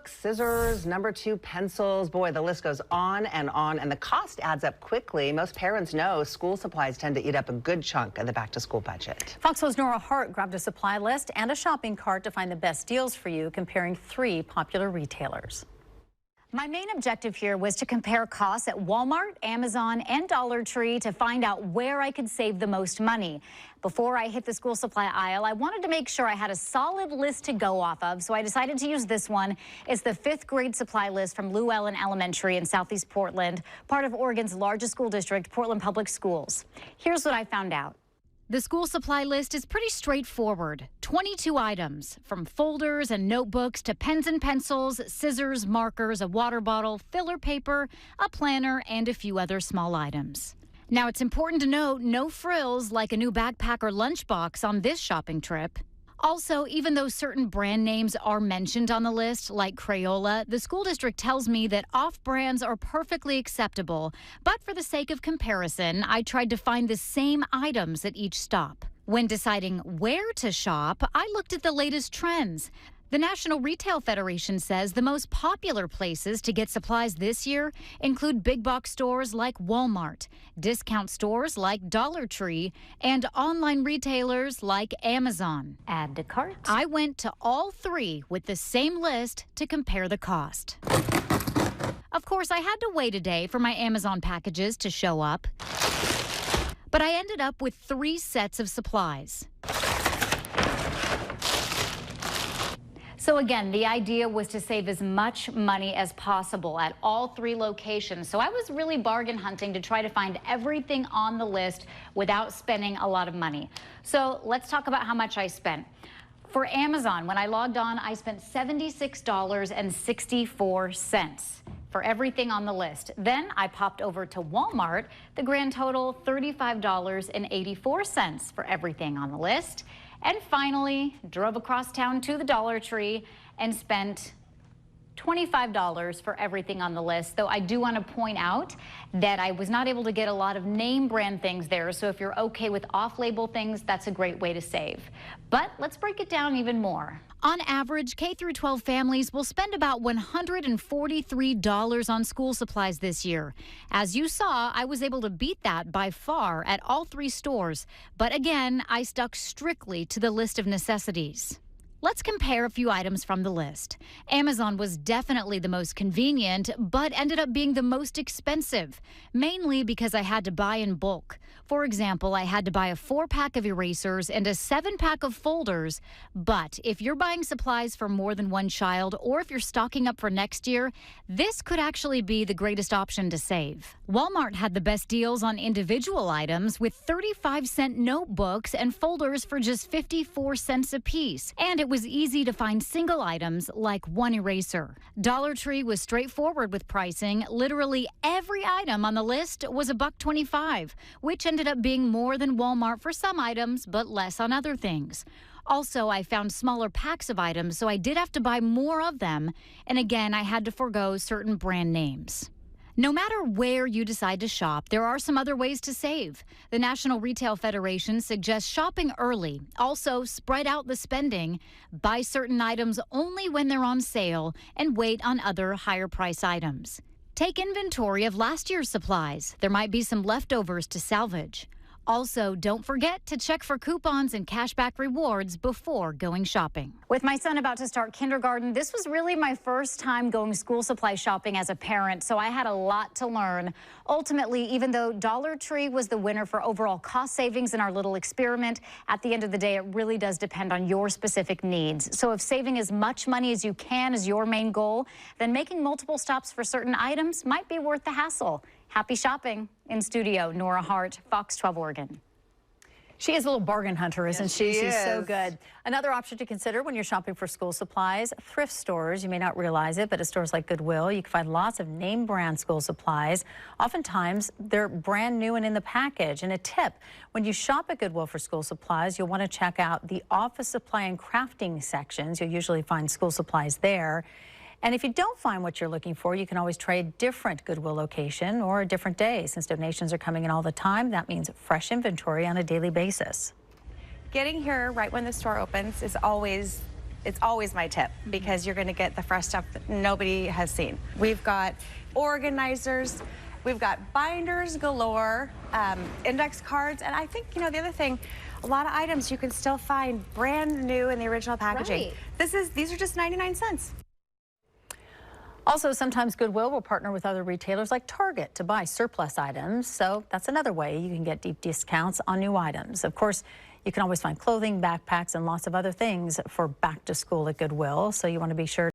Scissors, #2 pencils. Boy, the list goes on, and the cost adds up quickly. Most parents know school supplies tend to eat up a good chunk of the back-to-school budget. Fox 4's Nora Hart grabbed a supply list and a shopping cart to find the best deals for you, comparing 3 popular retailers. My main objective here was to compare costs at Walmart, Amazon, and Dollar Tree to find out where I could save the most money. Before I hit the school supply aisle, I wanted to make sure I had a solid list to go off of, so I decided to use this one. It's the 5th grade supply list from Llewellyn Elementary in Southeast Portland, part of Oregon's largest school district, Portland Public Schools. Here's what I found out. The school supply list is pretty straightforward. 22 items, from folders and notebooks to pens and pencils, scissors, markers, a water bottle, filler paper, a planner, and a few other small items. Now, it's important to note no frills like a new backpack or lunchbox on this shopping trip. Also, even though certain brand names are mentioned on the list, like Crayola, the school district tells me that off-brands are perfectly acceptable. But for the sake of comparison, I tried to find the same items at each stop. When deciding where to shop, I looked at the latest trends. The National Retail Federation says the most popular places to get supplies this year include big box stores like Walmart, discount stores like Dollar Tree, and online retailers like Amazon. Add to cart. I went to all 3 with the same list to compare the cost. Of course, I had to wait a day for my Amazon packages to show up, but I ended up with 3 sets of supplies. So again, the idea was to save as much money as possible at all 3 locations. So I was really bargain hunting to try to find everything on the list without spending a lot of money. So let's talk about how much I spent. For Amazon, when I logged on, I spent $76.64 for everything on the list. Then I popped over to Walmart, the grand total $35.84 for everything on the list. And finally, drove across town to the Dollar Tree and spent $25 for everything on the list, though I do want to point out that I was not able to get a lot of name brand things there, so if you're okay with off-label things, that's a great way to save. But let's break it down even more. On average, K-12 families will spend about $143 on school supplies this year. As you saw, I was able to beat that by far at all 3 stores, but again, I stuck strictly to the list of necessities. Let's compare a few items from the list. Amazon was definitely the most convenient, but ended up being the most expensive, mainly because I had to buy in bulk. For example, I had to buy a 4-pack of erasers and a 7-pack of folders. But if you're buying supplies for more than 1 child, or if you're stocking up for next year, this could actually be the greatest option to save. Walmart had the best deals on individual items with 35-cent notebooks and folders for just 54 cents a piece. And it was easy to find single items like 1 eraser. Dollar Tree was straightforward with pricing. Literally every item on the list was $1.25, which ended up being more than Walmart for some items, but less on other things. Also, I found smaller packs of items, so I did have to buy more of them. And again, I had to forgo certain brand names. No matter where you decide to shop, there are some other ways to save. The National Retail Federation suggests shopping early. Also, spread out the spending. Buy certain items only when they're on sale and wait on other higher price items. Take inventory of last year's supplies. There might be some leftovers to salvage. Also, don't forget to check for coupons and cashback rewards before going shopping. With my son about to start kindergarten, this was really my first time going school supply shopping as a parent, so I had a lot to learn. Ultimately, even though Dollar Tree was the winner for overall cost savings in our little experiment, at the end of the day, it really does depend on your specific needs. So if saving as much money as you can is your main goal, then making multiple stops for certain items might be worth the hassle. Happy shopping. In studio, Nora Hart, Fox 12 Oregon. She is a little bargain hunter, isn't she? She's so good. Another option to consider when you're shopping for school supplies, thrift stores. You may not realize it, but at stores like Goodwill, you can find lots of name brand school supplies. Oftentimes, they're brand new and in the package. And a tip, when you shop at Goodwill for school supplies, you'll want to check out the office supply and crafting sections. You'll usually find school supplies there. And if you don't find what you're looking for, you can always try a different Goodwill location or a different day. Since donations are coming in all the time, that means fresh inventory on a daily basis. Getting here right when the store opens is always It's always my tip because you're going to get the fresh stuff that nobody has seen. We've got organizers, we've got binders galore, index cards, and I think, you know, the other thing, a lot of items you can still find brand new in the original packaging. Right. These are just 99 cents. Also, sometimes Goodwill will partner with other retailers like Target to buy surplus items. So that's another way you can get deep discounts on new items. Of course, you can always find clothing, backpacks, and lots of other things for back to school at Goodwill. So you want to be sure